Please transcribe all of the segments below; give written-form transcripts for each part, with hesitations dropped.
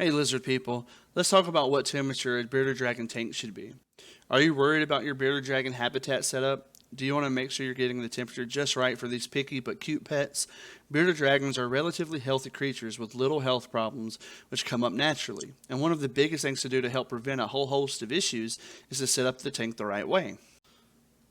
Hey lizard people, let's talk about what temperature a bearded dragon tank should be. Are you worried about your bearded dragon habitat setup? Do you want to make sure you're getting the temperature just right for these picky but cute pets? Bearded dragons are relatively healthy creatures with little health problems which come up naturally. And one of the biggest things to do to help prevent a whole host of issues is to set up the tank the right way.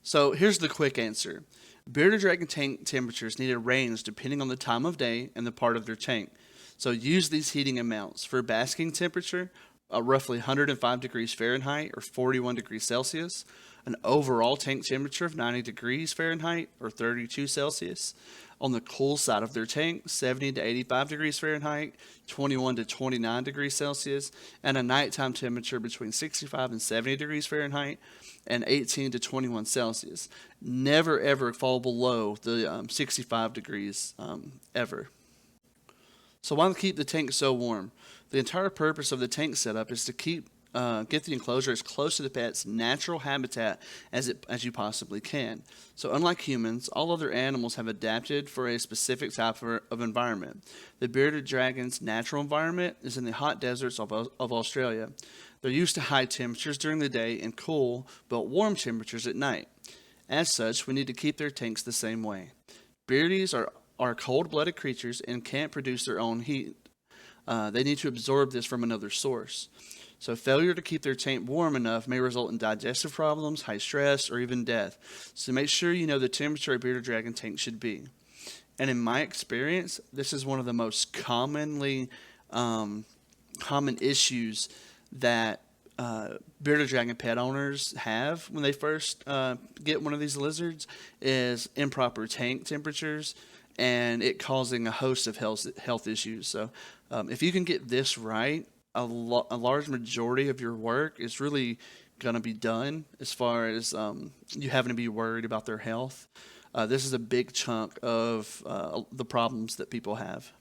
So here's the quick answer. Bearded dragon tank temperatures need to range depending on the time of day and the part of their tank. So use these heating amounts. For basking temperature, roughly 105 degrees Fahrenheit or 41 degrees Celsius. An overall tank temperature of 90 degrees Fahrenheit or 32 Celsius. On the cool side of their tank, 70 to 85 degrees Fahrenheit, 21 to 29 degrees Celsius, and a nighttime temperature between 65 and 70 degrees Fahrenheit and 18 to 21 Celsius. Never ever fall below the 65 degrees ever. So why keep the tank so warm? The entire purpose of the tank setup is to get the enclosure as close to the pet's natural habitat as you possibly can. So unlike humans, all other animals have adapted for a specific type of environment. The bearded dragon's natural environment is in the hot deserts of Australia. They're used to high temperatures during the day and cool but warm temperatures at night. As such, we need to keep their tanks the same way. Beardies are cold-blooded creatures and can't produce their own heat. They need to absorb this from another source. So failure to keep their tank warm enough may result in digestive problems, high stress, or even death. So make sure you know the temperature a bearded dragon tank should be. And in my experience, this is one of the most common issues that bearded dragon pet owners have when they first get one of these lizards is improper tank temperatures and it causing a host of health issues. So if you can get this right, a large majority of your work is really going to be done as far as you having to be worried about their health. This is a big chunk of the problems that people have.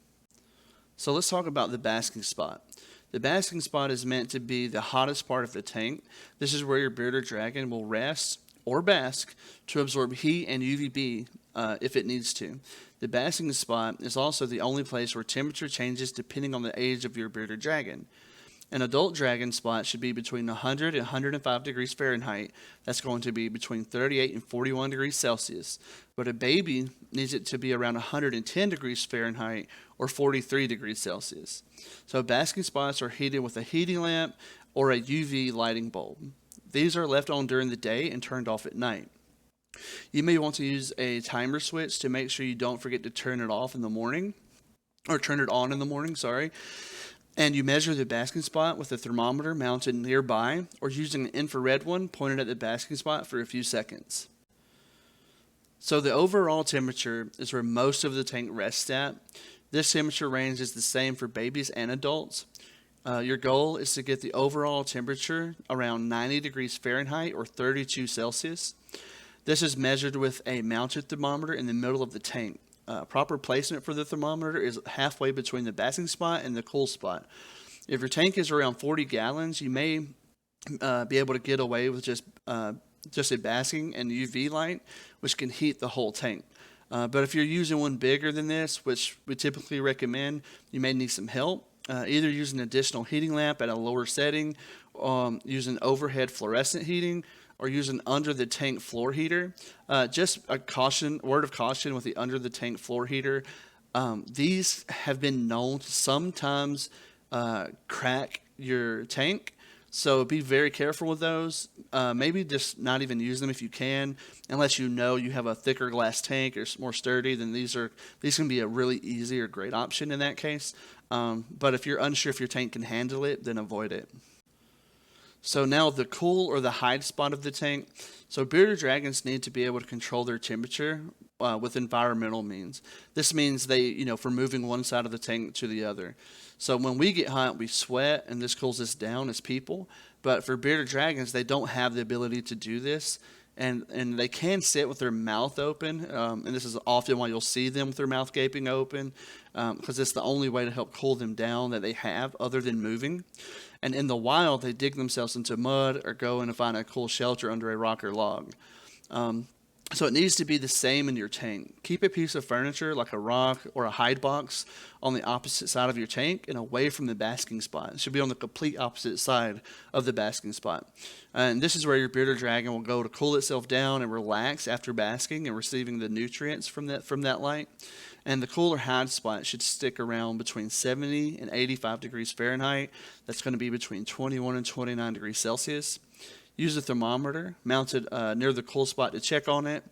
So let's talk about the basking spot. The basking spot is meant to be the hottest part of the tank. This is where your bearded dragon will rest or bask to absorb heat and UVB if it needs to. The basking spot is also the only place where temperature changes depending on the age of your bearded dragon. An adult dragon spot should be between 100 and 105 degrees Fahrenheit. That's going to be between 38 and 41 degrees Celsius. But a baby needs it to be around 110 degrees Fahrenheit or 43 degrees Celsius. So basking spots are heated with a heating lamp or a UV lighting bulb. These are left on during the day and turned off at night. You may want to use a timer switch to make sure you don't forget to turn it off in the morning, or turn it on in the morning, sorry. And you measure the basking spot with a thermometer mounted nearby or using an infrared one pointed at the basking spot for a few seconds. So the overall temperature is where most of the tank rests at. This temperature range is the same for babies and adults. Your goal is to get the overall temperature around 90 degrees Fahrenheit or 32 Celsius. This is measured with a mounted thermometer in the middle of the tank. Proper placement for the thermometer is halfway between the basking spot and the cool spot. If your tank is around 40 gallons, you may be able to get away with just a basking and UV light, which can heat the whole tank. But if you're using one bigger than this, which we typically recommend, you may need some help. Either use an additional heating lamp at a lower setting, use an overhead fluorescent heating, or use an under the tank floor heater. Just a word of caution with the under the tank floor heater. These have been known to sometimes crack your tank. So be very careful with those. Maybe just not even use them if you can, unless you know you have a thicker glass tank or more sturdy. Then these can be a really easy or great option in that case. But if you're unsure if your tank can handle it, then avoid it. So now the cool or the hide spot of the tank. So bearded dragons need to be able to control their temperature with environmental means. This means for moving one side of the tank to the other. So when we get hot, we sweat, and this cools us down as people. But for bearded dragons, they don't have the ability to do this. And they can sit with their mouth open, and this is often why you'll see them with their mouth gaping open, because it's the only way to help cool them down that they have other than moving. And in the wild, they dig themselves into mud or go in and find a cool shelter under a rock or log. So it needs to be the same in your tank. Keep a piece of furniture like a rock or a hide box on the opposite side of your tank and away from the basking spot. It should be on the complete opposite side of the basking spot. And this is where your bearded dragon will go to cool itself down and relax after basking and receiving the nutrients from that light. And the cooler hide spot should stick around between 70 and 85 degrees Fahrenheit. That's going to be between 21 and 29 degrees Celsius. Use a thermometer mounted near the cool spot to check on it.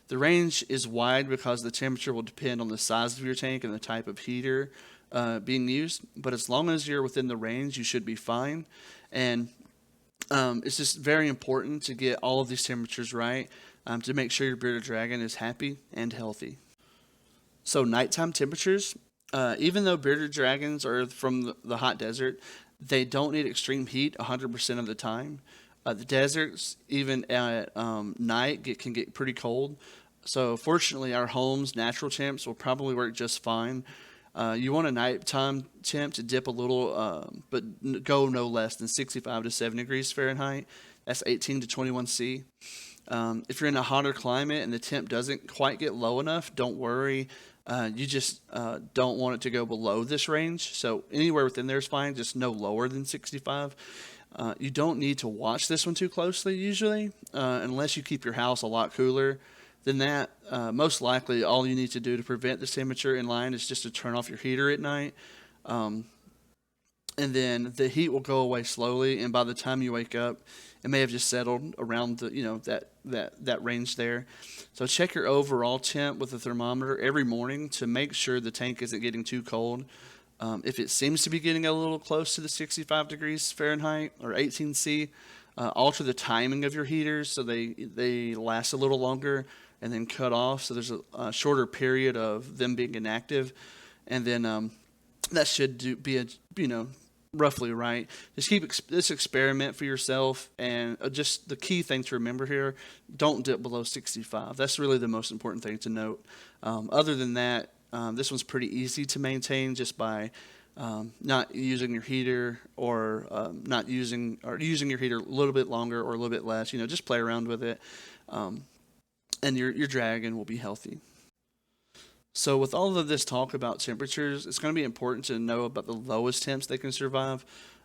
The range is wide because the temperature will depend on the size of your tank and the type of heater being used. But as long as you're within the range, you should be fine. And it's just very important to get all of these temperatures right to make sure your bearded dragon is happy and healthy. So nighttime temperatures, even though bearded dragons are from the hot desert, they don't need extreme heat 100% of the time. The deserts, even at night, can get pretty cold. So fortunately, our home's natural temps will probably work just fine. You want a nighttime temp to dip a little, but go no less than 65 to 70 degrees Fahrenheit. That's 18 to 21 C. If you're in a hotter climate and the temp doesn't quite get low enough, don't worry. You just don't want it to go below this range. So anywhere within there is fine, just no lower than 65. You don't need to watch this one too closely usually, unless you keep your house a lot cooler than that. Most likely all you need to do to prevent this temperature in line is just to turn off your heater at night. And then the heat will go away slowly, and by the time you wake up, it may have just settled around the that range there. So check your overall temp with a thermometer every morning to make sure the tank isn't getting too cold. If it seems to be getting a little close to the 65 degrees Fahrenheit or 18 C, alter the timing of your heaters so they last a little longer, and then cut off so there's a shorter period of them being inactive, and then that should be roughly right. Just keep this experiment for yourself, and just the key thing to remember here: don't dip below 65. That's really the most important thing to note. Other than that, this one's pretty easy to maintain just by not using your heater or using your heater a little bit longer or a little bit less. Just play around with it, and your dragon will be healthy. So with all of this talk about temperatures, it's going to be important to know about the lowest temps they can survive.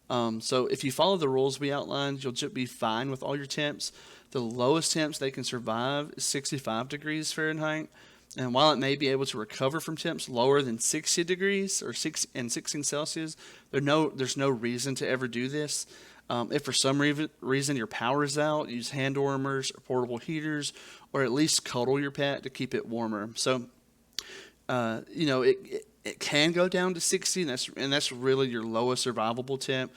So if you follow the rules we outlined, you'll just be fine with all your temps. The lowest temps they can survive is 65 degrees Fahrenheit. And while it may be able to recover from temps lower than 60 degrees or 16 Celsius, there's no reason to ever do this. If for some reason your power is out, use hand warmers or portable heaters, or at least cuddle your pet to keep it warmer. So, it can go down to 60, and that's really your lowest survivable temp.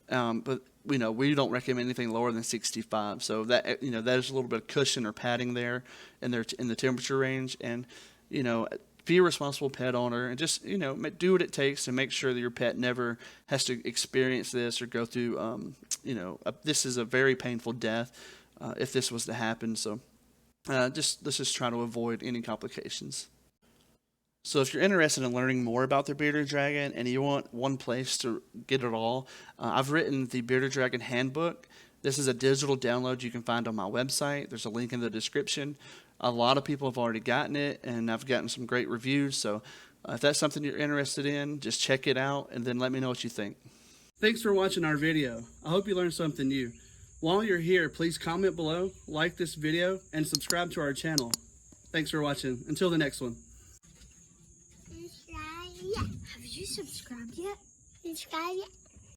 But we don't recommend anything lower than 65. So that that is a little bit of cushion or padding there in the temperature range. And be a responsible pet owner, and just do what it takes to make sure that your pet never has to experience this or go through this is a very painful death if this was to happen. So let's just try to avoid any complications. So if you're interested in learning more about the bearded dragon and you want one place to get it all, I've written the Bearded Dragon Handbook. This is a digital download you can find on my website. There's a link in the description. A lot of people have already gotten it, and I've gotten some great reviews. So if that's something you're interested in, just check it out and then let me know what you think. Thanks for watching our video. I hope you learned something new. While you're here, please comment below, like this video, and subscribe to our channel. Thanks for watching. Until the next one. Have you subscribed yet? Subscribe yet?